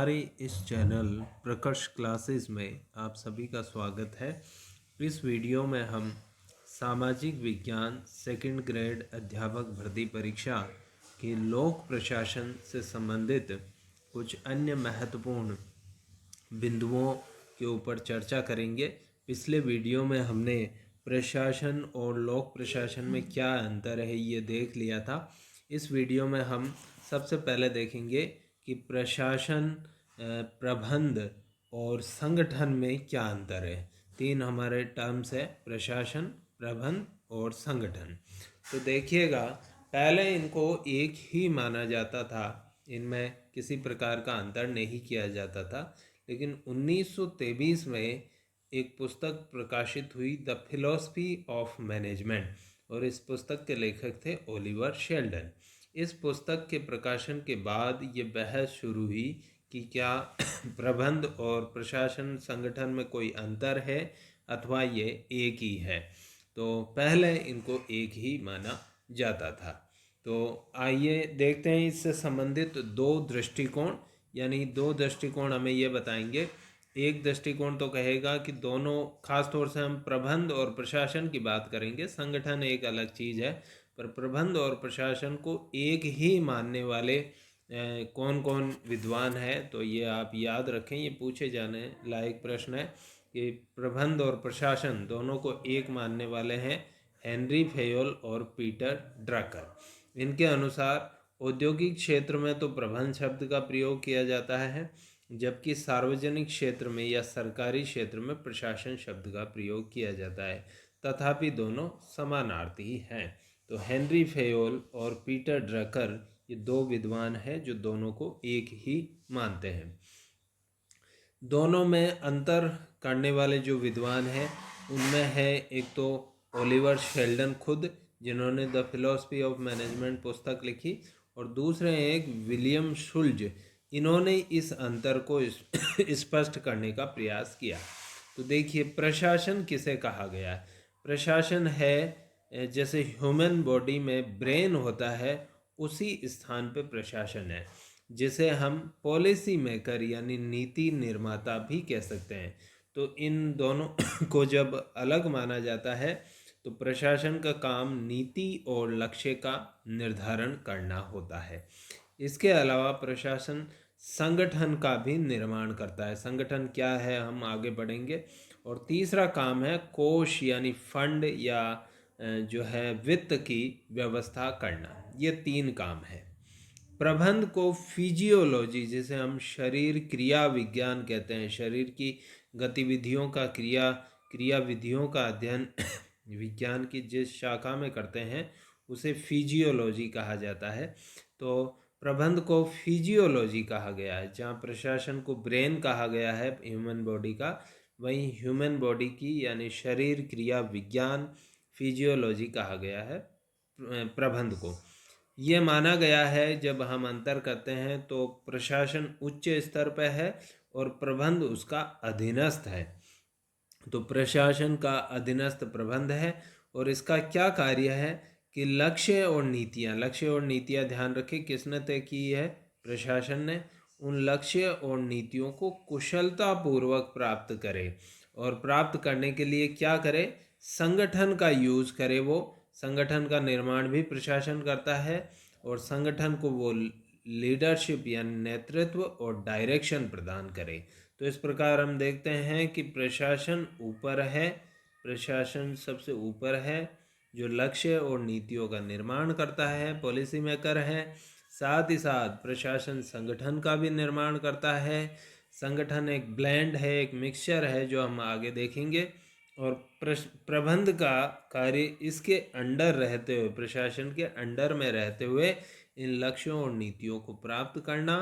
हमारे इस channel प्रकर्ष classes में आप सभी का स्वागत है। इस वीडियो में हम सामाजिक विज्ञान सेकंड ग्रेड अध्यापक भर्ती परीक्षा की लोक प्रशासन से संबंधित कुछ अन्य महत्वपूर्ण बिंदुओं के ऊपर चर्चा करेंगे। पिछले वीडियो में हमने प्रशासन और लोक प्रशासन में क्या अंतर है ये देख लिया था। इस वीडियो में हम सबसे पहले देखेंगे कि प्रशासन, प्रबंध और संगठन में क्या अंतर है। तीन हमारे टर्म्स है, प्रशासन, प्रबंध और संगठन। तो देखिएगा, पहले इनको एक ही माना जाता था, इनमें किसी प्रकार का अंतर नहीं किया जाता था। लेकिन 1923 में एक पुस्तक प्रकाशित हुई, द फिलॉसफी ऑफ मैनेजमेंट, और इस पुस्तक के लेखक थे ओलिवर शेल्डन। इस पुस्तक के प्रकाशन के बाद ये बहस शुरू हुई कि क्या प्रबंध और प्रशासन संगठन में कोई अंतर है अथवा ये एक ही है। तो पहले इनको एक ही माना जाता था। तो आइए देखते हैं इससे संबंधित दो दृष्टिकोण, यानी दो दृष्टिकोण हमें ये बताएंगे। एक दृष्टिकोण तो कहेगा कि दोनों, खास तौर से हम प्रबंध और प्रशासन की बात करेंगे, संगठन एक अलग चीज़ है, पर प्रबंध और प्रशासन को एक ही मानने वाले कौन कौन विद्वान है। तो ये आप याद रखें, ये पूछे जाने लायक प्रश्न है कि प्रबंध और प्रशासन दोनों को एक मानने वाले हैं हेनरी फेयोल और पीटर ड्रकर। इनके अनुसार औद्योगिक क्षेत्र में तो प्रबंध शब्द का प्रयोग किया जाता है, जबकि सार्वजनिक क्षेत्र में या सरकारी क्षेत्र में प्रशासन शब्द का प्रयोग किया जाता है। तथापि दोनों समानार्थी हैं। तो हेनरी फेयोल और पीटर ड्रकर ये दो विद्वान हैं जो दोनों को एक ही मानते हैं। दोनों में अंतर करने वाले जो विद्वान हैं उनमें है एक तो ओलिवर शेल्डन खुद, जिन्होंने द फिलॉसफी ऑफ मैनेजमेंट पुस्तक लिखी, और दूसरे हैं एक विलियम शुल्ज। इन्होंने इस अंतर को स्पष्ट करने का प्रयास किया। तो देखिए, प्रशासन किसे कहा गया है। प्रशासन है जैसे ह्यूमन बॉडी में ब्रेन होता है, उसी स्थान पे प्रशासन है, जिसे हम पॉलिसी मेकर यानी नीति निर्माता भी कह सकते हैं। तो इन दोनों को जब अलग माना जाता है तो प्रशासन का काम नीति और लक्ष्य का निर्धारण करना होता है। इसके अलावा प्रशासन संगठन का भी निर्माण करता है। संगठन क्या है हम आगे बढ़ेंगे। और तीसरा काम है कोष यानी फंड या जो है वित्त की व्यवस्था करना। ये तीन काम है। प्रबंध को फिजियोलॉजी, जिसे हम शरीर क्रिया विज्ञान कहते हैं, शरीर की गतिविधियों का क्रिया विधियों का अध्ययन विज्ञान की जिस शाखा में करते हैं उसे फिजियोलॉजी कहा जाता है। तो प्रबंध को फिजियोलॉजी कहा गया है। जहाँ प्रशासन को ब्रेन कहा गया है ह्यूमन बॉडी का, वहीं ह्यूमन बॉडी की यानी शरीर क्रिया विज्ञान फिजियोलॉजी कहा गया है प्रबंध को। ये माना गया है, जब हम अंतर करते हैं तो प्रशासन उच्च स्तर पर है और प्रबंध उसका अधीनस्थ है। तो प्रशासन का अधीनस्थ प्रबंध है और इसका क्या कार्य है कि लक्ष्य और नीतियाँ ध्यान रखें किसने तय की है, प्रशासन ने। उन लक्ष्य और नीतियों को कुशलता पूर्वक प्राप्त करे, और प्राप्त करने के लिए क्या करे, संगठन का यूज करे। वो संगठन का निर्माण भी प्रशासन करता है और संगठन को वो लीडरशिप यानी नेतृत्व और डायरेक्शन प्रदान करे। तो इस प्रकार हम देखते हैं कि प्रशासन ऊपर है, प्रशासन सबसे ऊपर है जो लक्ष्य और नीतियों का निर्माण करता है, पॉलिसी मेकर है। साथ ही साथ प्रशासन संगठन का भी निर्माण करता है। संगठन एक ब्लेंड है, एक मिक्सचर है जो हम आगे देखेंगे। और प्रबंध का कार्य इसके अंडर रहते हुए, प्रशासन के अंडर में रहते हुए इन लक्ष्यों और नीतियों को प्राप्त करना,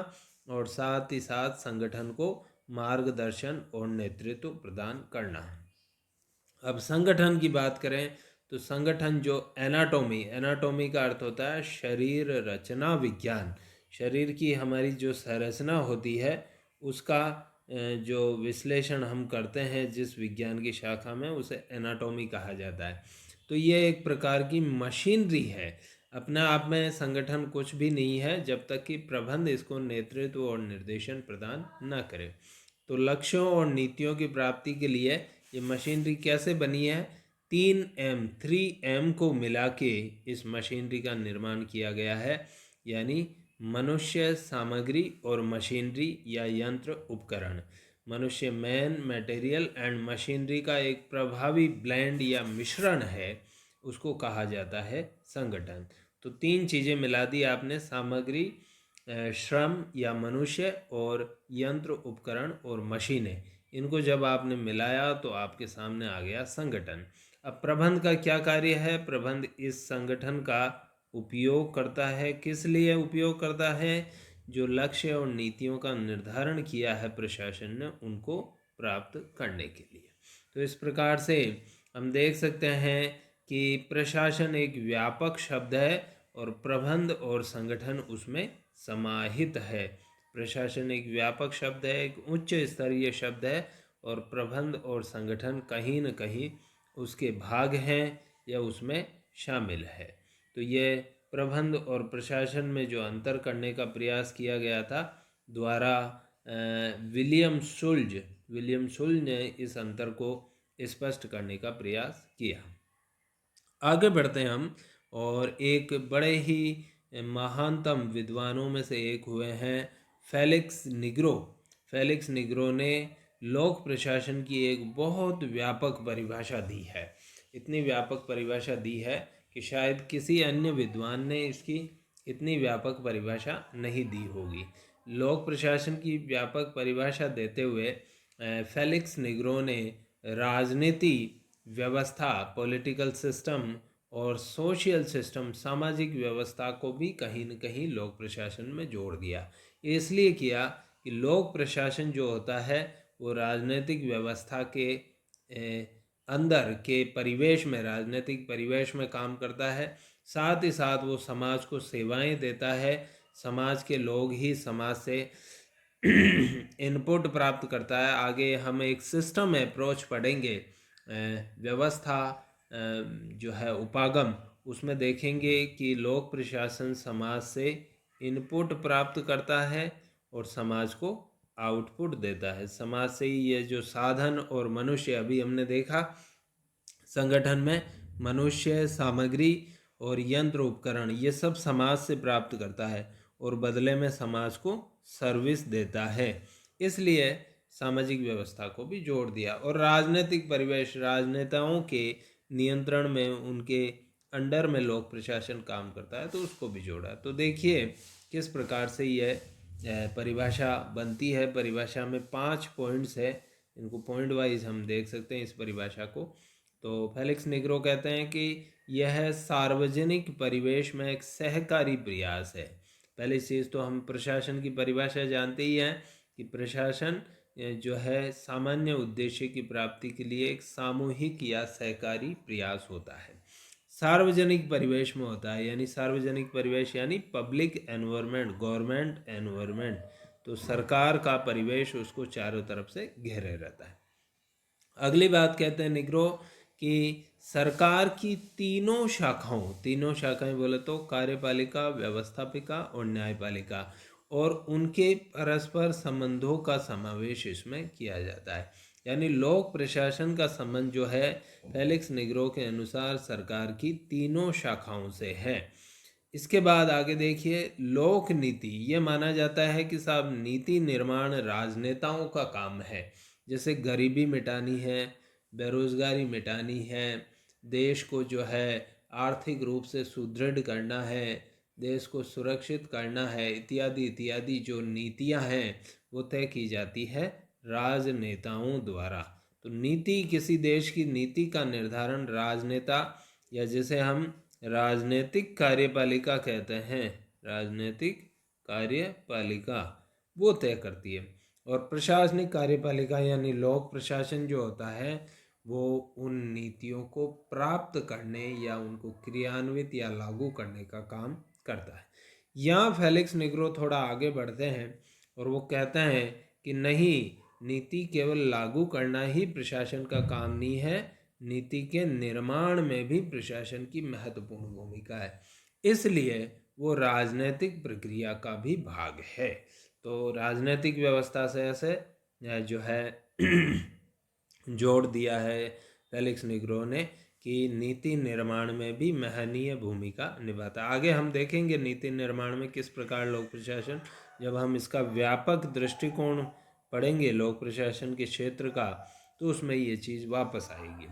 और साथ ही साथ संगठन को मार्गदर्शन और नेतृत्व प्रदान करना। अब संगठन की बात करें तो संगठन जो एनाटॉमी का अर्थ होता है शरीर रचना विज्ञान। शरीर की हमारी जो संरचना होती है उसका जो विश्लेषण हम करते हैं जिस विज्ञान की शाखा में, उसे एनाटॉमी कहा जाता है। तो ये एक प्रकार की मशीनरी है। अपने आप में संगठन कुछ भी नहीं है जब तक कि प्रबंध इसको नेतृत्व और निर्देशन प्रदान न करे। तो लक्ष्यों और नीतियों की प्राप्ति के लिए ये मशीनरी कैसे बनी है? 3M को मिला के इस मशीनरी का निर्माण किया गया है, यानी मनुष्य, सामग्री और मशीनरी या यंत्र उपकरण। मनुष्य मैन, मटेरियल एंड मशीनरी का एक प्रभावी ब्लेंड या मिश्रण है, उसको कहा जाता है संगठन। तो 3 चीज़ें मिला दी आपने, सामग्री, श्रम या मनुष्य और यंत्र उपकरण और मशीनें। इनको जब आपने मिलाया तो आपके सामने आ गया संगठन। अब प्रबंध का क्या कार्य है? प्रबंध इस संगठन का उपयोग करता है। किस लिए उपयोग करता है? जो लक्ष्य और नीतियों का निर्धारण किया है प्रशासन ने, उनको प्राप्त करने के लिए। तो इस प्रकार से हम देख सकते हैं कि प्रशासन एक व्यापक शब्द है और प्रबंध और संगठन उसमें समाहित है। प्रशासन एक व्यापक शब्द है, एक उच्च स्तरीय शब्द है, और प्रबंध और संगठन कहीं न कहीं उसके भाग हैं या उसमें शामिल है। तो ये प्रबंध और प्रशासन में जो अंतर करने का प्रयास किया गया था द्वारा विलियम सुल्ज ने इस अंतर को स्पष्ट करने का प्रयास किया। आगे बढ़ते हैं हम, और एक बड़े ही महानतम विद्वानों में से एक हुए हैं फेलिक्स निग्रो ने लोक प्रशासन की एक बहुत व्यापक परिभाषा दी है। इतनी व्यापक परिभाषा दी है कि शायद किसी अन्य विद्वान ने इसकी इतनी व्यापक परिभाषा नहीं दी होगी। लोक प्रशासन की व्यापक परिभाषा देते हुए फेलिक्स निग्रो ने राजनीति व्यवस्था, पॉलिटिकल सिस्टम और सोशल सिस्टम, सामाजिक व्यवस्था को भी कहीं न कहीं लोक प्रशासन में जोड़ दिया। इसलिए किया कि लोक प्रशासन जो होता है वो राजनीतिक व्यवस्था के अंदर के परिवेश में, राजनीतिक परिवेश में काम करता है। साथ ही साथ वो समाज को सेवाएं देता है। समाज के लोग ही समाज से इनपुट प्राप्त करता है। आगे हम एक सिस्टम अप्रोच पढ़ेंगे, व्यवस्था जो है उपागम, उसमें देखेंगे कि लोक प्रशासन समाज से इनपुट प्राप्त करता है और समाज को आउटपुट देता है। समाज से ही ये जो साधन और मनुष्य, अभी हमने देखा संगठन में मनुष्य, सामग्री और यंत्र उपकरण, ये सब समाज से प्राप्त करता है और बदले में समाज को सर्विस देता है। इसलिए सामाजिक व्यवस्था को भी जोड़ दिया। और राजनीतिक परिवेश, राजनेताओं के नियंत्रण में, उनके अंडर में लोक प्रशासन काम करता है, तो उसको भी जोड़ा। तो देखिए किस प्रकार से यह परिभाषा बनती है। परिभाषा में 5 पॉइंट्स है, इनको पॉइंट वाइज हम देख सकते हैं इस परिभाषा को। तो फेलिक्स निग्रो कहते हैं कि यह सार्वजनिक परिवेश में एक सहकारी प्रयास है। पहली चीज़ तो हम प्रशासन की परिभाषा जानते ही हैं कि प्रशासन जो है सामान्य उद्देश्य की प्राप्ति के लिए एक सामूहिक या सहकारी प्रयास होता है। सार्वजनिक परिवेश में होता है, यानी सार्वजनिक परिवेश यानी पब्लिक एनवायरनमेंट, गवर्नमेंट एनवायरनमेंट। तो सरकार का परिवेश उसको चारों तरफ से घेरे रहता है। अगली बात कहते हैं निग्रो कि सरकार की तीनों शाखाएं बोले तो कार्यपालिका, व्यवस्थापिका और न्यायपालिका, और उनके परस्पर संबंधों का समावेश इसमें किया जाता है। यानी लोक प्रशासन का संबंध जो है फेलिक्स निग्रो के अनुसार सरकार की तीनों शाखाओं से है। इसके बाद आगे देखिए, लोक नीति, ये माना जाता है कि साहब नीति निर्माण राजनेताओं का काम है। जैसे गरीबी मिटानी है, बेरोजगारी मिटानी है, देश को जो है आर्थिक रूप से सुदृढ़ करना है, देश को सुरक्षित करना है, इत्यादि इत्यादि जो नीतियां हैं वो तय की जाती है राजनेताओं द्वारा। तो नीति, किसी देश की नीति का निर्धारण राजनेता, या जिसे हम राजनीतिक कार्यपालिका कहते हैं, राजनीतिक कार्यपालिका, वो तय करती है। और प्रशासनिक कार्यपालिका यानी लोक प्रशासन जो होता है वो उन नीतियों को प्राप्त करने या उनको क्रियान्वित या लागू करने का काम करता है। यहाँ फेलिक्स निग्रो थोड़ा आगे बढ़ते हैं और वो कहते हैं कि नहीं, नीति केवल लागू करना ही प्रशासन का काम नहीं है, नीति के निर्माण में भी प्रशासन की महत्वपूर्ण भूमिका है। इसलिए वो राजनीतिक प्रक्रिया का भी भाग है। तो राजनीतिक व्यवस्था से ऐसे जो है जोड़ दिया है फेलिक्स निग्रो ने कि नीति निर्माण में भी महनीय भूमिका निभाता है। आगे हम देखेंगे नीति निर्माण में किस प्रकार लोक प्रशासन, जब हम इसका व्यापक दृष्टिकोण पढ़ेंगे लोक प्रशासन के क्षेत्र का, तो उसमें ये चीज़ वापस आएगी।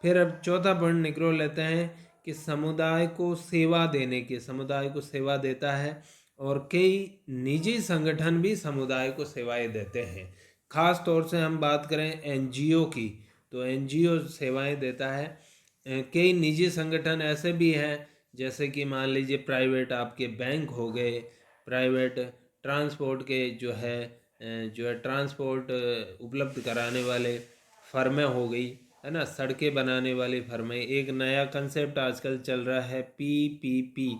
फिर अब चौथा पॉइंट निग्रो लेते हैं कि समुदाय को सेवा समुदाय को सेवा देता है, और कई निजी संगठन भी समुदाय को सेवाएं देते हैं। खास तौर से हम बात करें एनजीओ की, तो एनजीओ सेवाएं देता है। कई निजी संगठन ऐसे भी हैं, जैसे कि मान लीजिए प्राइवेट आपके बैंक हो गए, प्राइवेट ट्रांसपोर्ट के जो है ट्रांसपोर्ट उपलब्ध कराने वाले फर्में हो गई, है ना, सड़कें बनाने वाली फर्में। एक नया कंसेप्ट आजकल चल रहा है पीपीपी,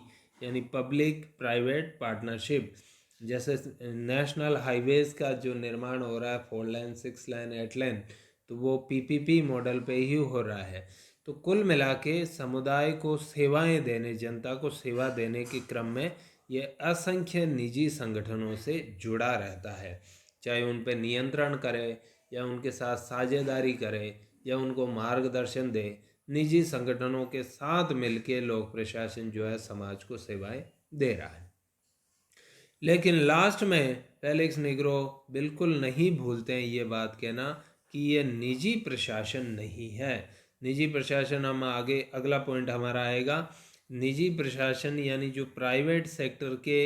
यानी पब्लिक प्राइवेट पार्टनरशिप। जैसे नेशनल हाईवेज का जो निर्माण हो रहा है, 4 लेन 6 लेन 8 लेन, तो वो पीपीपी मॉडल पे ही हो रहा है। तो कुल मिला के समुदाय को सेवाएं देने, जनता को सेवा देने के क्रम में ये असंख्य निजी संगठनों से जुड़ा रहता है, चाहे उन पे नियंत्रण करे या उनके साथ साझेदारी करे या उनको मार्गदर्शन दे। निजी संगठनों के साथ मिलके लोक प्रशासन जो है समाज को सेवाएं दे रहा है। लेकिन लास्ट में फेलिक्स निग्रो बिल्कुल नहीं भूलते हैं ये बात कहना कि ये निजी प्रशासन नहीं है। निजी प्रशासन, हम आगे अगला पॉइंट हमारा आएगा, निजी प्रशासन यानी जो प्राइवेट सेक्टर के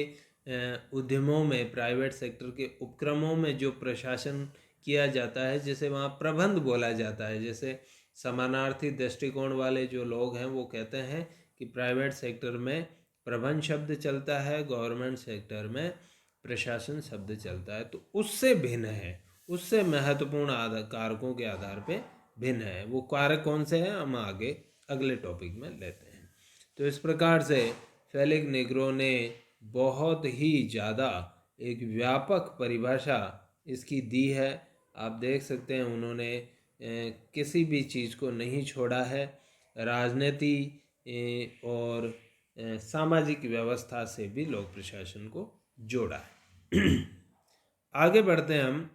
उद्यमों में, प्राइवेट सेक्टर के उपक्रमों में जो प्रशासन किया जाता है, जिसे वहाँ प्रबंध बोला जाता है। जैसे समानार्थी दृष्टिकोण वाले जो लोग हैं वो कहते हैं कि प्राइवेट सेक्टर में प्रबंध शब्द चलता है, गवर्नमेंट सेक्टर में प्रशासन शब्द चलता है। तो उससे भिन्न है, उससे महत्वपूर्ण कारकों के आधार पे भिन्न है। वो कारक कौन से हैं हम आगे अगले टॉपिक में लेते हैं। तो इस प्रकार से फेलिक्स निग्रो ने बहुत ही ज़्यादा एक व्यापक परिभाषा इसकी दी है। आप देख सकते हैं उन्होंने किसी भी चीज़ को नहीं छोड़ा है, राजनीति और सामाजिक व्यवस्था से भी लोक प्रशासन को जोड़ा है। आगे बढ़ते हैं हम,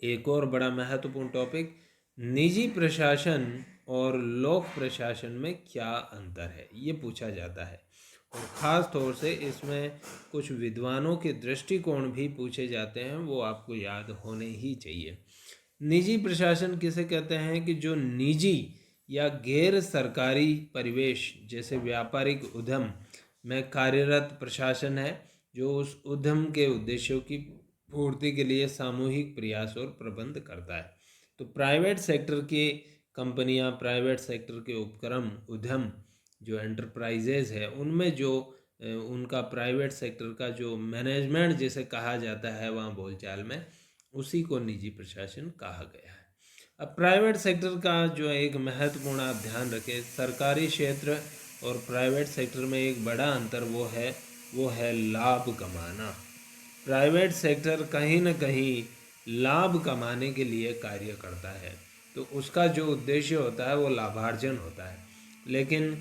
एक और बड़ा महत्वपूर्ण टॉपिक, निजी प्रशासन और लोक प्रशासन में क्या अंतर है, ये पूछा जाता है। और ख़ास तौर से इसमें कुछ विद्वानों के दृष्टिकोण भी पूछे जाते हैं, वो आपको याद होने ही चाहिए। निजी प्रशासन किसे कहते हैं कि जो निजी या गैर सरकारी परिवेश, जैसे व्यापारिक उद्यम में कार्यरत प्रशासन है, जो उस उद्यम के उद्देश्यों की पूर्ति के लिए सामूहिक प्रयास और प्रबंध करता है। तो प्राइवेट सेक्टर के कंपनियां, प्राइवेट सेक्टर के उपक्रम, उद्यम जो एंटरप्राइजेज है, उनमें जो उनका प्राइवेट सेक्टर का जो मैनेजमेंट जिसे कहा जाता है वहाँ बोलचाल में, उसी को निजी प्रशासन कहा गया है। अब प्राइवेट सेक्टर का जो एक महत्वपूर्ण आप ध्यान रखें, सरकारी क्षेत्र और प्राइवेट सेक्टर में एक बड़ा अंतर वो है लाभ कमाना। प्राइवेट सेक्टर कहीं न कहीं लाभ कमाने के लिए कार्य करता है, तो उसका जो उद्देश्य होता है वो लाभार्जन होता है। लेकिन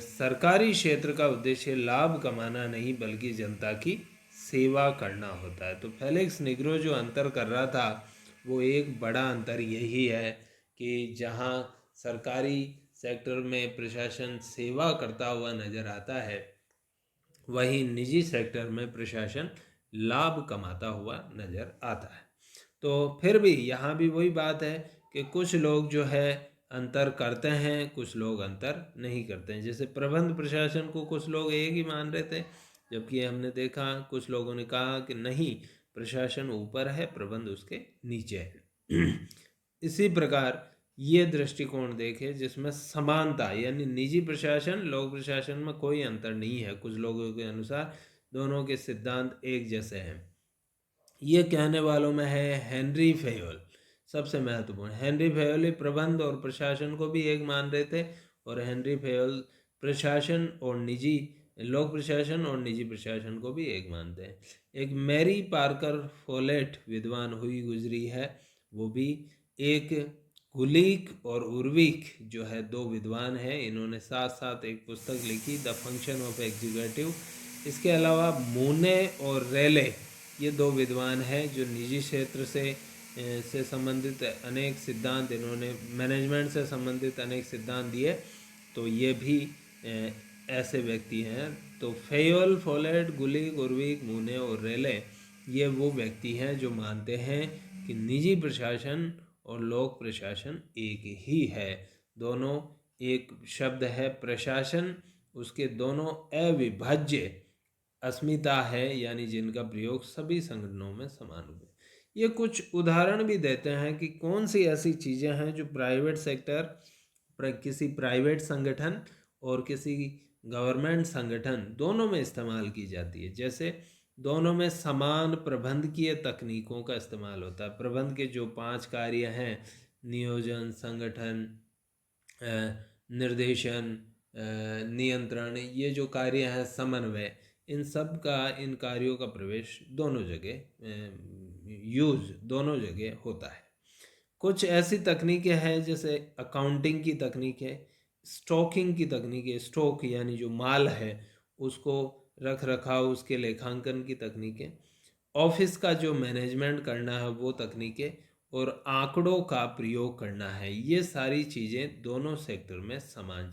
सरकारी क्षेत्र का उद्देश्य लाभ कमाना नहीं, बल्कि जनता की सेवा करना होता है। तो फेलिक्स निग्रो जो अंतर कर रहा था, वो एक बड़ा अंतर यही है कि जहाँ सरकारी सेक्टर में प्रशासन सेवा करता हुआ नज़र आता है, वहीं निजी सेक्टर में प्रशासन लाभ कमाता हुआ नज़र आता है। तो फिर भी यहाँ भी वही बात है कि कुछ लोग जो है अंतर करते हैं, कुछ लोग अंतर नहीं करते हैं। जैसे प्रबंध प्रशासन को कुछ लोग एक ही मान रहे थे, जबकि हमने देखा कुछ लोगों ने कहा कि नहीं, प्रशासन ऊपर है, प्रबंध उसके नीचे है। इसी प्रकार ये दृष्टिकोण देखे जिसमें समानता, यानी निजी प्रशासन लोक प्रशासन में कोई अंतर नहीं है। कुछ लोगों के अनुसार दोनों के सिद्धांत एक जैसे हैं। ये कहने वालों में है हेनरी फेयोल, सबसे महत्वपूर्ण। हेनरी फेयोल प्रबंध और प्रशासन को भी एक मान रहे थे, और हेनरी फेयोल प्रशासन और निजी, लोक प्रशासन और निजी प्रशासन को भी एक मानते हैं। एक मैरी पार्कर फोलेट विद्वान हुई गुजरी है, वो भी एक गुलीक और उर्विक जो है दो विद्वान हैं, इन्होंने साथ साथ एक पुस्तक लिखी द फंक्शन ऑफ एग्जीक्यूटिव। इसके अलावा मूने और रेले ये दो विद्वान हैं जो निजी क्षेत्र से संबंधित अनेक सिद्धांत, इन्होंने मैनेजमेंट से संबंधित अनेक सिद्धांत दिए। तो ये भी ऐसे व्यक्ति हैं। तो फेयोल, फोलेट, गुलीक, उर्विक, मूने और रेले ये वो व्यक्ति हैं जो मानते हैं कि निजी प्रशासन और लोक प्रशासन एक ही है। दोनों एक शब्द है प्रशासन, उसके दोनों अविभाज्य अस्मिता है, यानी जिनका प्रयोग सभी संगठनों में समान हुए। ये कुछ उदाहरण भी देते हैं कि कौन सी ऐसी चीज़ें हैं जो प्राइवेट सेक्टर, किसी प्राइवेट संगठन और किसी गवर्नमेंट संगठन दोनों में इस्तेमाल की जाती है। जैसे दोनों में समान प्रबंधकीय तकनीकों का इस्तेमाल होता है। प्रबंध के जो 5 कार्य हैं, नियोजन, संगठन, निर्देशन, नियंत्रण, ये जो कार्य हैं, समन्वय, इन सब का, इन कार्यों का प्रवेश दोनों जगह, यूज दोनों जगह होता है। कुछ ऐसी तकनीकें हैं जैसे अकाउंटिंग की तकनीक है, स्टॉकिंग की तकनीक है, स्टॉक यानी जो माल है उसको रख रखाव, उसके लेखांकन की तकनीकें, ऑफिस का जो मैनेजमेंट करना है वो तकनीकें, और आंकड़ों का प्रयोग करना है। ये सारी चीज़ें दोनों सेक्टर में समान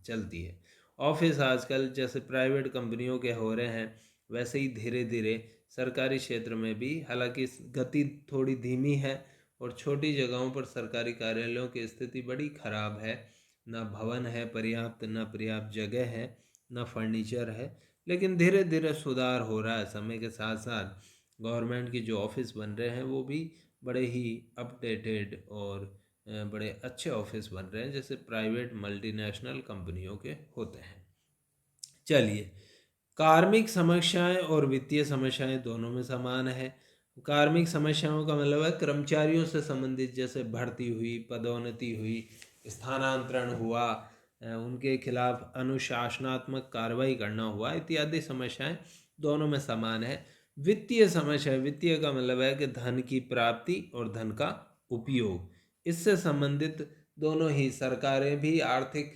चलती है। ऑफिस आजकल जैसे प्राइवेट कंपनियों के हो रहे हैं, वैसे ही धीरे धीरे सरकारी क्षेत्र में भी, हालांकि गति थोड़ी धीमी है और छोटी जगहों पर सरकारी कार्यालयों की स्थिति बड़ी खराब है। ना भवन है पर्याप्त, ना पर्याप्त जगह है, ना फर्नीचर है, लेकिन धीरे धीरे सुधार हो रहा है। समय के साथ साथ गवर्नमेंट के जो ऑफिस बन रहे हैं वो भी बड़े ही अपडेटेड और बड़े अच्छे ऑफिस बन रहे हैं, जैसे प्राइवेट मल्टीनेशनल कंपनियों के होते हैं। चलिए, कार्मिक समस्याएं और वित्तीय समस्याएं दोनों में समान है। कार्मिक समस्याओं का मतलब है कर्मचारियों से संबंधित, जैसे भर्ती हुई, पदोन्नति हुई, स्थानांतरण हुआ, उनके खिलाफ अनुशासनात्मक कार्रवाई करना हुआ, इत्यादि समस्याएं दोनों में समान है। वित्तीय समस्या, वित्तीय का मतलब है कि धन की प्राप्ति और धन का उपयोग, इससे संबंधित दोनों ही सरकारें भी आर्थिक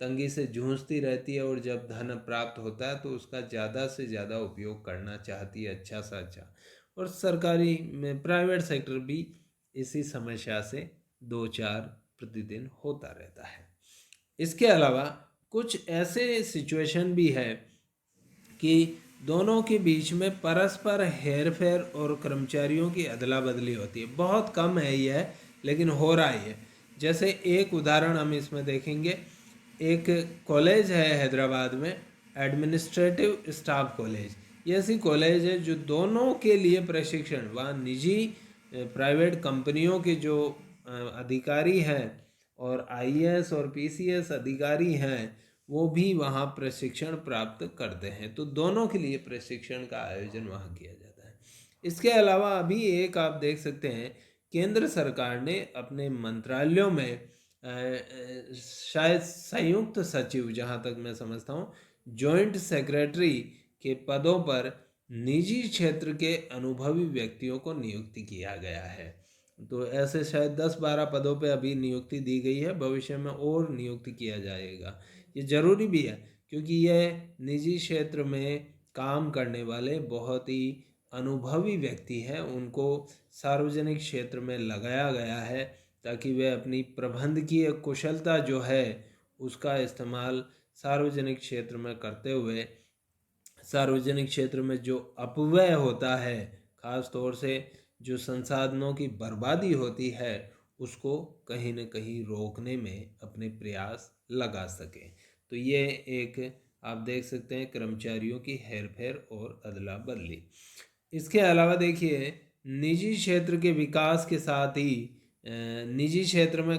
तंगी से जूझती रहती है, और जब धन प्राप्त होता है तो उसका ज़्यादा से ज़्यादा उपयोग करना चाहती है, अच्छा सा अच्छा। और सरकारी में, प्राइवेट सेक्टर भी इसी समस्या से दो चार प्रतिदिन होता रहता है। इसके अलावा कुछ ऐसे सिचुएशन भी है कि दोनों के बीच में परस्पर हेरफेर और कर्मचारियों की अदला बदली होती है। बहुत कम है यह, लेकिन हो रहा है। जैसे एक उदाहरण हम इसमें देखेंगे, एक कॉलेज है हैदराबाद में, एडमिनिस्ट्रेटिव स्टाफ कॉलेज। ये ऐसी कॉलेज है जो दोनों के लिए प्रशिक्षण, वहाँ निजी प्राइवेट कंपनियों के जो अधिकारी हैं और आईएएस और पीसीएस अधिकारी हैं, वो भी वहाँ प्रशिक्षण प्राप्त करते हैं। तो दोनों के लिए प्रशिक्षण का आयोजन वहाँ किया जाता है। इसके अलावा अभी एक आप देख सकते हैं, केंद्र सरकार ने अपने मंत्रालयों में शायद संयुक्त सचिव, जहाँ तक मैं समझता हूँ, जॉइंट सेक्रेटरी के पदों पर निजी क्षेत्र के अनुभवी व्यक्तियों को नियुक्ति किया गया है। तो ऐसे शायद 10-12 पदों पे अभी नियुक्ति दी गई है, भविष्य में और नियुक्ति किया जाएगा। ये ज़रूरी भी है क्योंकि यह निजी क्षेत्र में काम करने वाले बहुत ही अनुभवी व्यक्ति हैं, उनको सार्वजनिक क्षेत्र में लगाया गया है ताकि वे अपनी प्रबंधकीय कुशलता जो है उसका इस्तेमाल सार्वजनिक क्षेत्र में करते हुए, सार्वजनिक क्षेत्र में जो अपव्यय होता है, ख़ास तौर से जो संसाधनों की बर्बादी होती है, उसको कहीं न कहीं रोकने में अपने प्रयास लगा सकें। तो ये एक आप देख सकते हैं कर्मचारियों की हेरफेर और अदला बदली। इसके अलावा देखिए, निजी क्षेत्र के विकास के साथ ही निजी क्षेत्र में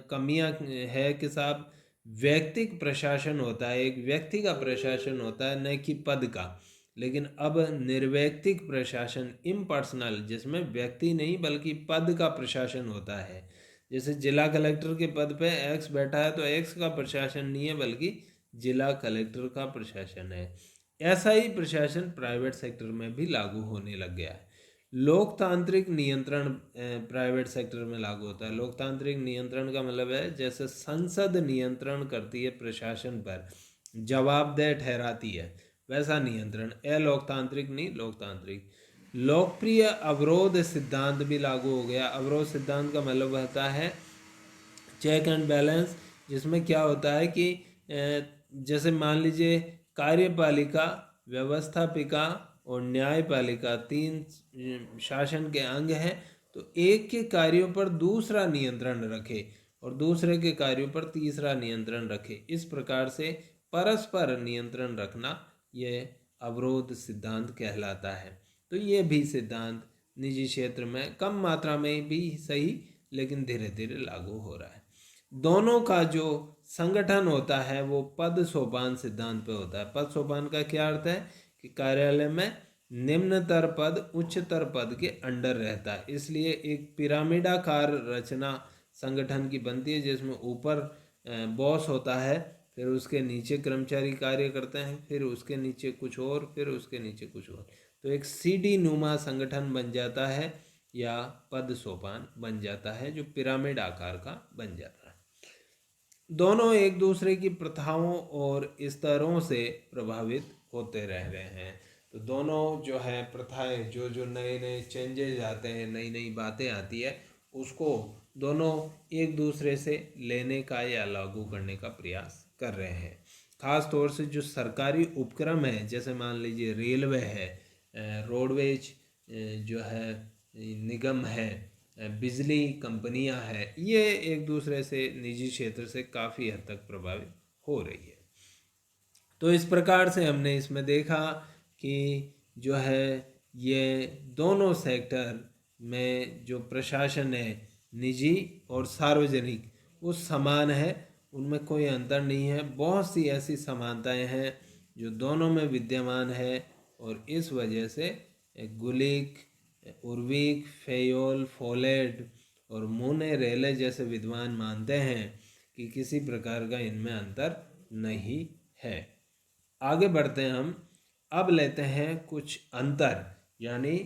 कमियां है कि साहब व्यक्तिक प्रशासन होता है, एक व्यक्ति का प्रशासन होता है, न कि पद का। लेकिन अब निर्व्यक्तिक प्रशासन, इम्पर्सनल, जिसमें व्यक्ति नहीं बल्कि पद का प्रशासन होता है। जैसे जिला कलेक्टर के पद पे एक्स बैठा है तो एक्स का प्रशासन नहीं है बल्कि जिला कलेक्टर का प्रशासन है। ऐसा ही प्रशासन प्राइवेट सेक्टर में भी लागू होने लग गया है। लोकतांत्रिक नियंत्रण प्राइवेट सेक्टर में लागू होता है। लोकतांत्रिक नियंत्रण का मतलब है जैसे संसद नियंत्रण करती है प्रशासन पर, जवाबदेह ठहराती है, वैसा नियंत्रण। अलोकतांत्रिक नहीं, लोकतांत्रिक। लोकप्रिय अवरोध सिद्धांत भी लागू हो गया। अवरोध सिद्धांत का मतलब होता है चेक एंड बैलेंस, जिसमें क्या होता है कि जैसे मान लीजिए कार्यपालिका, व्यवस्थापिका और न्यायपालिका तीन शासन के अंग हैं, तो एक के कार्यों पर दूसरा नियंत्रण रखे और दूसरे के कार्यों पर तीसरा नियंत्रण रखे। इस प्रकार से परस्पर नियंत्रण रखना यह अवरोध सिद्धांत कहलाता है। तो ये भी सिद्धांत निजी क्षेत्र में कम मात्रा में भी सही, लेकिन धीरे धीरे लागू हो रहा है। दोनों का जो संगठन होता है वो पद सोपान सिद्धांत पे होता है। पद सोपान का क्या अर्थ है कि कार्यालय में निम्नतर पद उच्चतर पद के अंडर रहता है, इसलिए एक पिरामिडाकार रचना संगठन की बनती है, जिसमें ऊपर बॉस होता है, फिर उसके नीचे कर्मचारी कार्य करते हैं, फिर उसके नीचे कुछ और, फिर उसके नीचे कुछ और। तो एक सीडी नुमा संगठन बन जाता है या पद सोपान बन जाता है, जो पिरामिड आकार का बन जाता है। दोनों एक दूसरे की प्रथाओं और स्तरों से प्रभावित होते रह रहे हैं। तो दोनों जो है प्रथाएं, जो जो नए नए चेंजेज आते हैं, नई नई बातें आती है, उसको दोनों एक दूसरे से लेने का या लागू करने का प्रयास कर रहे हैं। खास तौर से जो सरकारी उपक्रम है, जैसे मान लीजिए रेलवे है, रोडवेज जो है निगम है, बिजली कंपनियां हैं, ये एक दूसरे से निजी क्षेत्र से काफ़ी हद तक प्रभावित हो रही है। तो इस प्रकार से हमने इसमें देखा कि जो है ये दोनों सेक्टर में जो प्रशासन है, निजी और सार्वजनिक, वो समान है, उनमें कोई अंतर नहीं है। बहुत सी ऐसी समानताएं हैं जो दोनों में विद्यमान है, और इस वजह से गुलिक, उर्विक, फेयोल, फोलेट और मोने रेले जैसे विद्वान मानते हैं कि किसी प्रकार का इनमें अंतर नहीं है। आगे बढ़ते हैं हम। अब लेते हैं कुछ अंतर, यानी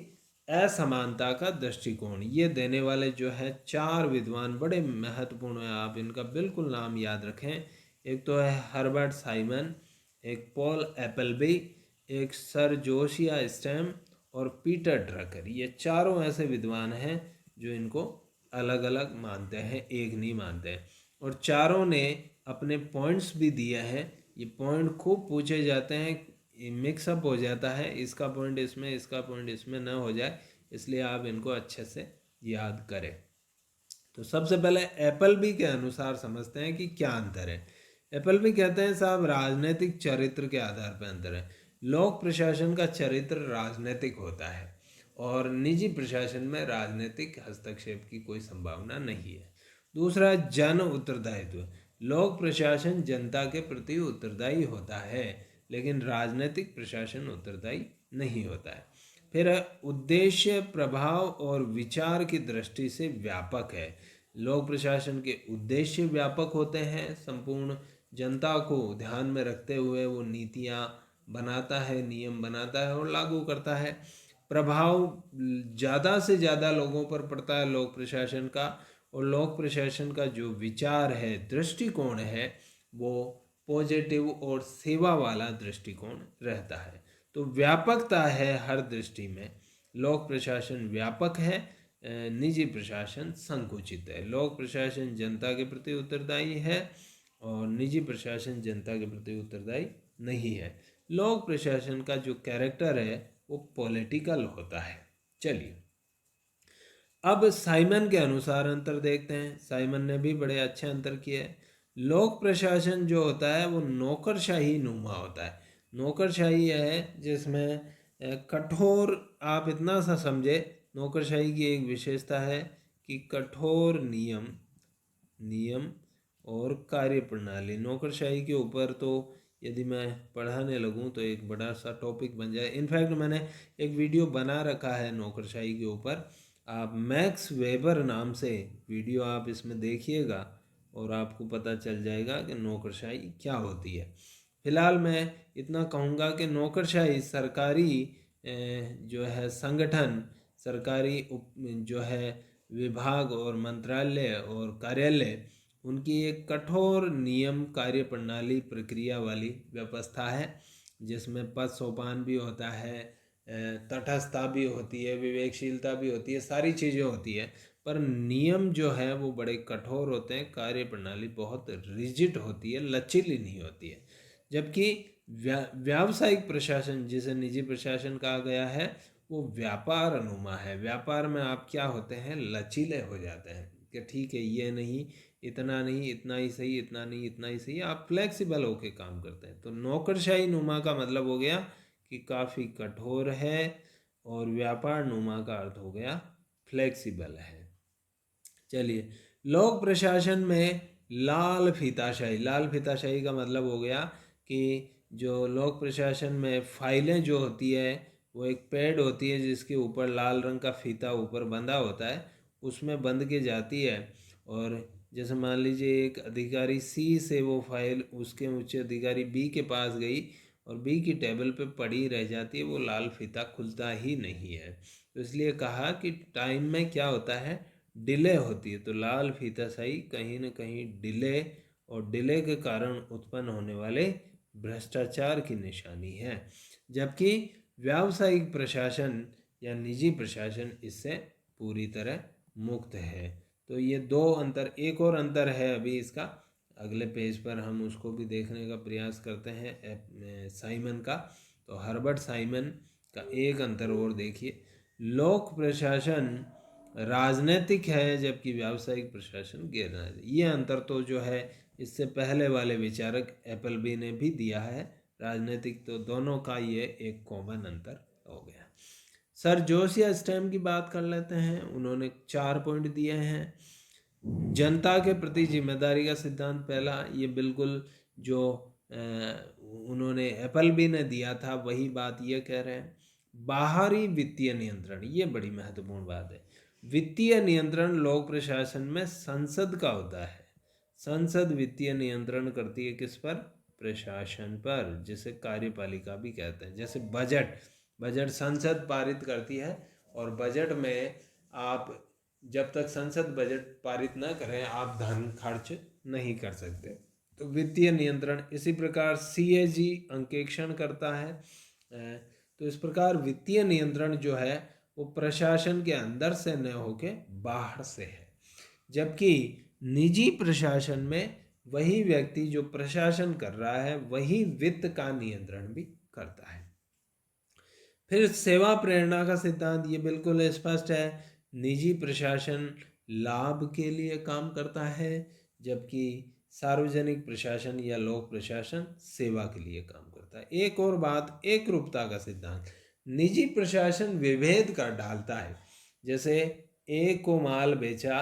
असमानता का दृष्टिकोण। ये देने वाले जो है चार विद्वान बड़े महत्वपूर्ण हैं, आप इनका बिल्कुल नाम याद रखें। एक तो है हर्बर्ट साइमन, एक पॉल एप्पलबी, एक सर जोशिया स्टैम और पीटर ड्रकर। ये चारों ऐसे विद्वान हैं जो इनको अलग अलग मानते हैं, एक नहीं मानते हैं, और चारों ने अपने पॉइंट्स भी दिए हैं। ये पॉइंट खूब पूछे जाते हैं, मिक्सअप हो जाता है, इसका पॉइंट इसमें, इसका पॉइंट इसमें न हो जाए, इसलिए आप इनको अच्छे से याद करें। तो सबसे पहले एप्पलबी के अनुसार समझते हैं कि क्या अंतर है। एप्पलबी कहते हैं साहब, राजनीतिक चरित्र के आधार पर अंतर है। लोक प्रशासन का चरित्र राजनीतिक होता है और निजी प्रशासन में राजनीतिक हस्तक्षेप की कोई संभावना नहीं है। दूसरा, जन उत्तरदायित्व। लोक प्रशासन जनता के प्रति उत्तरदायी होता है, लेकिन राजनीतिक प्रशासन उत्तरदायी नहीं होता है। फिर उद्देश्य, प्रभाव और विचार की दृष्टि से व्यापक है। लोक प्रशासन के उद्देश्य व्यापक होते हैं, संपूर्ण जनता को ध्यान में रखते हुए वो नीतियाँ बनाता है, नियम बनाता है और लागू करता है। प्रभाव ज़्यादा से ज़्यादा लोगों पर पड़ता है लोक प्रशासन का, और लोक प्रशासन का जो विचार है, दृष्टिकोण है, वो पॉजिटिव और सेवा वाला दृष्टिकोण रहता है। तो व्यापकता है हर दृष्टि में। लोक प्रशासन व्यापक है, निजी प्रशासन संकुचित है। लोक प्रशासन जनता के प्रति उत्तरदायी है और निजी प्रशासन जनता के प्रति उत्तरदायी नहीं है। लोक प्रशासन का जो कैरेक्टर है वो पॉलिटिकल होता है। चलिए, अब साइमन के अनुसार अंतर देखते हैं। साइमन ने भी बड़े अच्छे अंतर किए हैं। लोक प्रशासन जो होता है वो नौकरशाही नुमा होता है। नौकरशाही है जिसमें कठोर, आप इतना सा समझे, नौकरशाही की एक विशेषता है कि कठोर नियम और कार्य प्रणाली। नौकरशाही के ऊपर तो यदि मैं पढ़ाने लगूं तो एक बड़ा सा टॉपिक बन जाए। इनफैक्ट मैंने एक वीडियो बना रखा है नौकरशाही के ऊपर, आप मैक्स वेबर नाम से वीडियो आप इसमें देखिएगा और आपको पता चल जाएगा कि नौकरशाही क्या होती है। फिलहाल मैं इतना कहूँगा कि नौकरशाही सरकारी जो है संगठन, सरकारी जो है विभाग और मंत्रालय और कार्यालय, उनकी एक कठोर नियम कार्य प्रणाली प्रक्रिया वाली व्यवस्था है, जिसमें पद सोपान भी होता है, तटस्थता भी होती है, विवेकशीलता भी होती है, सारी चीज़ें होती है। पर नियम जो है वो बड़े कठोर होते हैं, कार्य प्रणाली बहुत रिजिड होती है, लचीली नहीं होती है। जबकि व्यावसायिक प्रशासन, जिसे निजी प्रशासन कहा गया है, वो व्यापार अनुमा है। व्यापार में आप क्या होते हैं, लचीले हो जाते हैं कि ठीक है, ये नहीं, इतना नहीं, इतना ही सही, इतना नहीं, इतना ही सही, आप फ्लेक्सिबल होके काम करते हैं। तो नौकरशाही नुमा का मतलब हो गया कि काफ़ी कठोर है, और व्यापार नुमा का अर्थ हो गया फ्लेक्सिबल है। चलिए, लोक प्रशासन में लाल फीताशाही। लाल फीताशाही का मतलब हो गया कि जो लोक प्रशासन में फाइलें जो होती है, वो एक पैड होती है जिसके ऊपर लाल रंग का फीता ऊपर बंधा होता है, उसमें बंध के जाती है। और जैसे मान लीजिए एक अधिकारी सी से वो फाइल उसके उच्च अधिकारी बी के पास गई और बी की टेबल पे पड़ी रह जाती है, वो लाल फीता खुलता ही नहीं है। तो इसलिए कहा कि टाइम में क्या होता है, डिले होती है। तो लाल फीता शाही कहीं ना कहीं डिले, और डिले के कारण उत्पन्न होने वाले भ्रष्टाचार की निशानी है। जबकि व्यावसायिक प्रशासन या निजी प्रशासन इससे पूरी तरह मुक्त है। तो ये दो अंतर, एक और अंतर है अभी इसका, अगले पेज पर हम उसको भी देखने का प्रयास करते हैं साइमन का। तो हर्बर्ट साइमन का एक अंतर और देखिए, लोक प्रशासन राजनीतिक है जबकि व्यावसायिक प्रशासन गैर राजनीतिक। ये अंतर तो जो है इससे पहले वाले विचारक एपलबी ने भी दिया है, राजनीतिक। तो दोनों का ये एक कॉमन अंतर हो गया। सर जोसिया स्टैम की बात कर लेते हैं। उन्होंने 4 पॉइंट दिए हैं। जनता के प्रति जिम्मेदारी का सिद्धांत पहला, ये बिल्कुल जो उन्होंने एपलबी ने दिया था वही बात ये कह रहे हैं। बाहरी वित्तीय नियंत्रण, ये बड़ी महत्वपूर्ण बात है। वित्तीय नियंत्रण लोक प्रशासन में संसद का होता है। संसद वित्तीय नियंत्रण करती है किस पर, प्रशासन पर, जिसे कार्यपालिका भी कहते हैं। जैसे बजट, बजट संसद पारित करती है, और बजट में आप जब तक संसद बजट पारित न करें आप धन खर्च नहीं कर सकते। तो वित्तीय नियंत्रण, इसी प्रकार सीएजी अंकेक्षण करता है। तो इस प्रकार वित्तीय नियंत्रण जो है वो प्रशासन के अंदर से न होके बाहर से है। जबकि निजी प्रशासन में वही व्यक्ति जो प्रशासन कर रहा है वही वित्त का नियंत्रण भी करता है। फिर सेवा प्रेरणा का सिद्धांत, ये बिल्कुल स्पष्ट है। निजी प्रशासन लाभ के लिए काम करता है, जबकि सार्वजनिक प्रशासन या लोक प्रशासन सेवा के लिए काम करता है। एक और बात, एकरूपता का सिद्धांत। निजी प्रशासन विभेद कर डालता है। जैसे ए को माल बेचा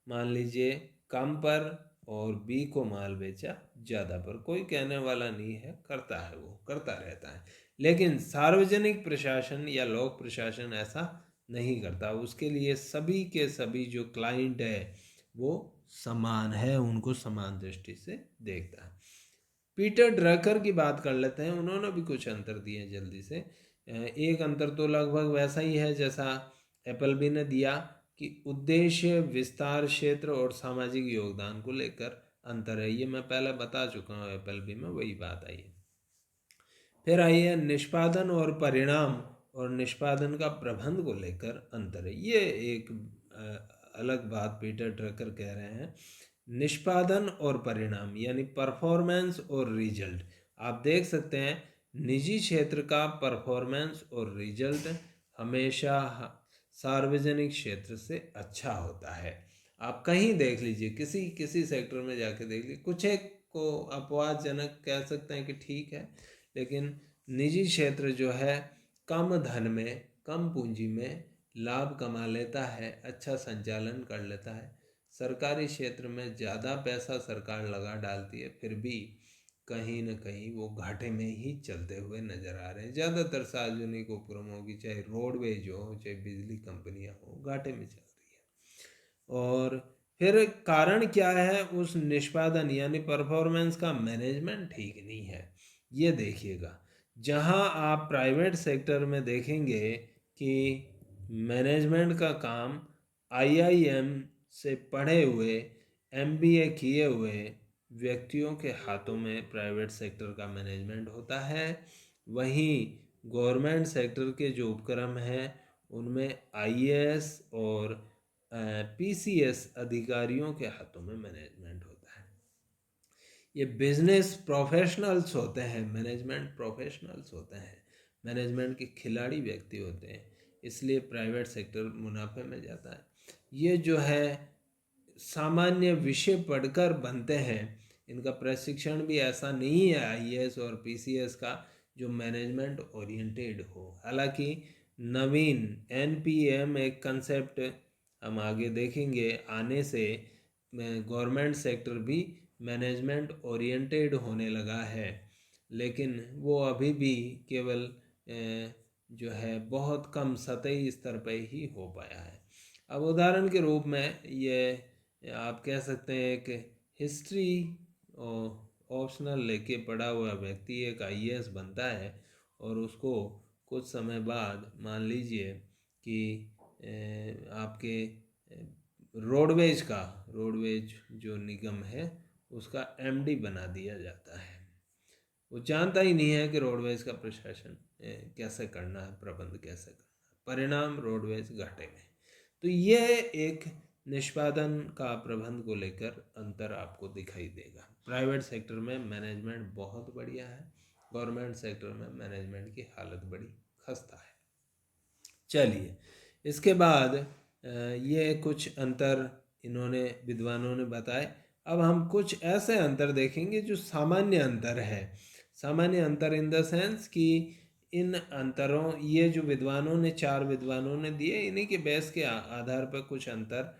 मान लीजिए कम पर, और बी को माल बेचा ज़्यादा पर, कोई कहने वाला नहीं है, करता है, वो करता रहता है। लेकिन सार्वजनिक प्रशासन या लोक प्रशासन ऐसा नहीं करता। उसके लिए सभी के सभी जो क्लाइंट है वो समान है, उनको समान दृष्टि से देखता है। पीटर ड्रकर की बात कर लेते हैं। उन्होंने भी कुछ अंतर दिए जल्दी से। एक अंतर तो लगभग वैसा ही है जैसा एपलबी ने दिया, कि उद्देश्य, विस्तार क्षेत्र और सामाजिक योगदान को लेकर अंतर है। ये मैं पहले बता चुका हूँ, एपलबी में वही बात आई है। फिर आइए निष्पादन और परिणाम, और निष्पादन का प्रबंध को लेकर अंतर है। ये एक अलग बात पीटर ड्रकर कह रहे हैं। निष्पादन और परिणाम यानी परफॉर्मेंस और रिजल्ट। आप देख सकते हैं निजी क्षेत्र का परफॉर्मेंस और रिजल्ट हमेशा सार्वजनिक क्षेत्र से अच्छा होता है। आप कहीं देख लीजिए, किसी किसी सेक्टर में जाके देख लीजिए, कुछ एक को अपवादजनक कह सकते हैं कि ठीक है, लेकिन निजी क्षेत्र जो है कम धन में, कम पूंजी में लाभ कमा लेता है, अच्छा संचालन कर लेता है। सरकारी क्षेत्र में ज़्यादा पैसा सरकार लगा डालती है, फिर भी कहीं न कहीं वो घाटे में ही चलते हुए नज़र आ रहे हैं। ज़्यादातर सार्वजनिक उपक्रमों की, चाहे रोडवेज हो, चाहे बिजली कंपनियां हो, घाटे में चल रही है। और फिर कारण क्या है, उस निष्पादन यानी परफॉर्मेंस का मैनेजमेंट ठीक नहीं है। ये देखिएगा, जहां आप प्राइवेट सेक्टर में देखेंगे कि मैनेजमेंट का काम IIM से पढ़े हुए, MBA किए हुए व्यक्तियों के हाथों में प्राइवेट सेक्टर का मैनेजमेंट होता है। वहीं गवर्नमेंट सेक्टर के जो उपक्रम हैं उनमें IAS और PCS अधिकारियों के हाथों में मैनेजमेंट होता है। ये बिजनेस प्रोफेशनल्स होते हैं, मैनेजमेंट प्रोफेशनल्स होते हैं, मैनेजमेंट के खिलाड़ी व्यक्ति होते हैं, इसलिए प्राइवेट सेक्टर मुनाफे में जाता है। ये जो है सामान्य विषय पढ़कर बनते हैं, इनका प्रशिक्षण भी ऐसा नहीं है IAS और PCS का जो मैनेजमेंट ओरिएंटेड हो। हालांकि नवीन NPM एक कंसेप्ट हम आगे देखेंगे आने से गवर्नमेंट सेक्टर भी मैनेजमेंट ओरिएंटेड होने लगा है, लेकिन वो अभी भी केवल जो है बहुत कम सतही स्तर पर ही हो पाया है। अब उदाहरण के रूप में ये आप कह सकते हैं एक हिस्ट्री ऑप्शनल लेके पढ़ा हुआ व्यक्ति एक IAS बनता है और उसको कुछ समय बाद मान लीजिए कि आपके रोडवेज जो निगम है उसका MD बना दिया जाता है। वो जानता ही नहीं है कि रोडवेज का प्रशासन कैसे करना है, प्रबंध कैसे करना है, परिणाम रोडवेज घाटे में। तो ये एक निष्पादन का प्रबंध को लेकर अंतर आपको दिखाई देगा। प्राइवेट सेक्टर में मैनेजमेंट बहुत बढ़िया है, गवर्नमेंट सेक्टर में मैनेजमेंट की हालत बड़ी खस्ता है। चलिए, इसके बाद ये कुछ अंतर इन्होंने विद्वानों ने बताए। अब हम कुछ ऐसे अंतर देखेंगे जो सामान्य अंतर है। सामान्य अंतर इन द सेंस कि इन अंतरों, ये जो विद्वानों ने 4 विद्वानों ने दिए, इन्हीं के बेस के आधार पर कुछ अंतर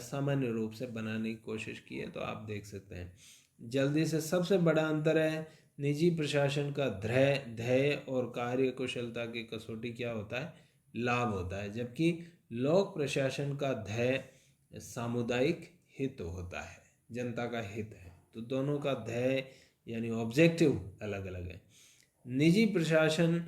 सामान्य रूप से बनाने की कोशिश की है, तो आप देख सकते हैं। जल्दी से सबसे बड़ा अंतर है निजी प्रशासन का ध्येय और कार्य कुशलता की कसौटी क्या होता है, लाभ होता है, जबकि लोक प्रशासन का ध्येय सामुदायिक हित होता है, जनता का हित है। तो दोनों का ध्येय यानी ऑब्जेक्टिव अलग अलग है। निजी प्रशासन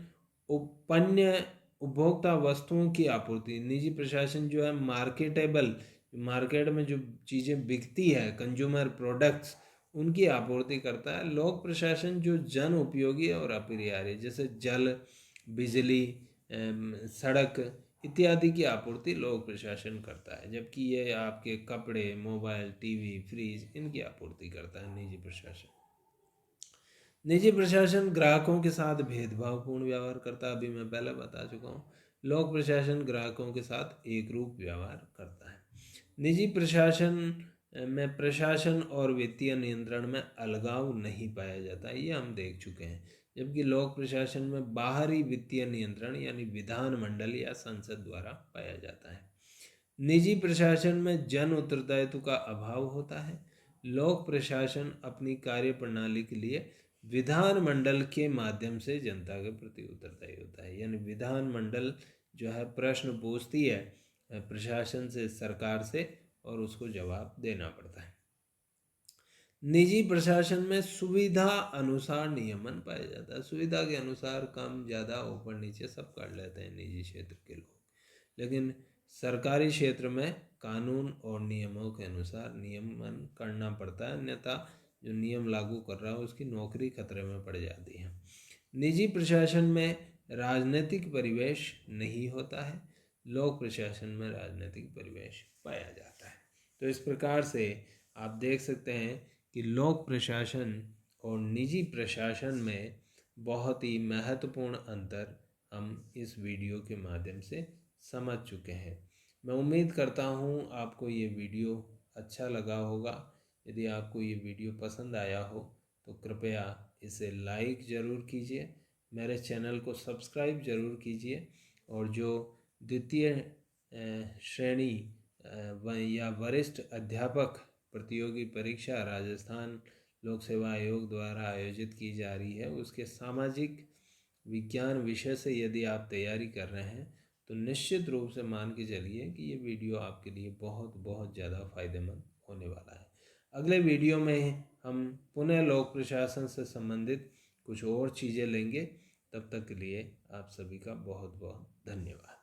उपन्य उपभोक्ता वस्तुओं की आपूर्ति, निजी प्रशासन जो है मार्केटेबल, मार्केट में जो चीज़ें बिकती है, कंज्यूमर प्रोडक्ट्स, उनकी आपूर्ति करता है। लोक प्रशासन जो जन उपयोगी और अपरिहार्य, जैसे जल, बिजली, सड़क इत्यादि की आपूर्ति लोक प्रशासन करता है, जबकि ये आपके कपड़े, मोबाइल, टीवी, फ्रिज इनकी आपूर्ति करता है निजी प्रशासन। निजी प्रशासन ग्राहकों के साथ भेदभावपूर्ण व्यवहार करता है, अभी मैं पहले बता चुका हूँ। लोक प्रशासन ग्राहकों के साथ एक रूप व्यवहार करता है। निजी प्रशासन में प्रशासन और वित्तीय नियंत्रण में अलगाव नहीं पाया जाता, ये हम देख चुके हैं, जबकि लोक प्रशासन में बाहरी वित्तीय नियंत्रण यानी विधानमंडल या संसद द्वारा पाया जाता है। निजी प्रशासन में जन उत्तरदायित्व का अभाव होता है। लोक प्रशासन अपनी कार्य प्रणाली के लिए विधानमंडल के माध्यम से जनता के प्रति उत्तरदायी होता है, यानी विधानमंडल जो है प्रश्न पूछती है प्रशासन से, सरकार से, और उसको जवाब देना पड़ता है। निजी प्रशासन में सुविधा अनुसार नियमन पाया जाता है, सुविधा के अनुसार कम ज़्यादा ऊपर नीचे सब कर लेते हैं निजी क्षेत्र के लोग, लेकिन सरकारी क्षेत्र में कानून और नियमों के अनुसार नियमन करना पड़ता है, अन्यथा जो नियम लागू कर रहा है उसकी नौकरी खतरे में पड़ जाती है। निजी प्रशासन में राजनीतिक परिवेश नहीं होता है, लोक प्रशासन में राजनीतिक परिवेश पाया जाता है। तो इस प्रकार से आप देख सकते हैं कि लोक प्रशासन और निजी प्रशासन में बहुत ही महत्वपूर्ण अंतर हम इस वीडियो के माध्यम से समझ चुके हैं। मैं उम्मीद करता हूँ आपको ये वीडियो अच्छा लगा होगा। यदि आपको ये वीडियो पसंद आया हो तो कृपया इसे लाइक ज़रूर कीजिए, मेरे चैनल को सब्सक्राइब ज़रूर कीजिए, और जो द्वितीय श्रेणी या वरिष्ठ अध्यापक प्रतियोगी परीक्षा राजस्थान लोक सेवा आयोग द्वारा आयोजित की जा रही है, उसके सामाजिक विज्ञान विषय से यदि आप तैयारी कर रहे हैं तो निश्चित रूप से मान के चलिए कि ये वीडियो आपके लिए बहुत बहुत ज़्यादा फायदेमंद होने वाला है। अगले वीडियो में हम पुनः लोक प्रशासन से संबंधित कुछ और चीज़ें लेंगे। तब तक के लिए आप सभी का बहुत बहुत धन्यवाद।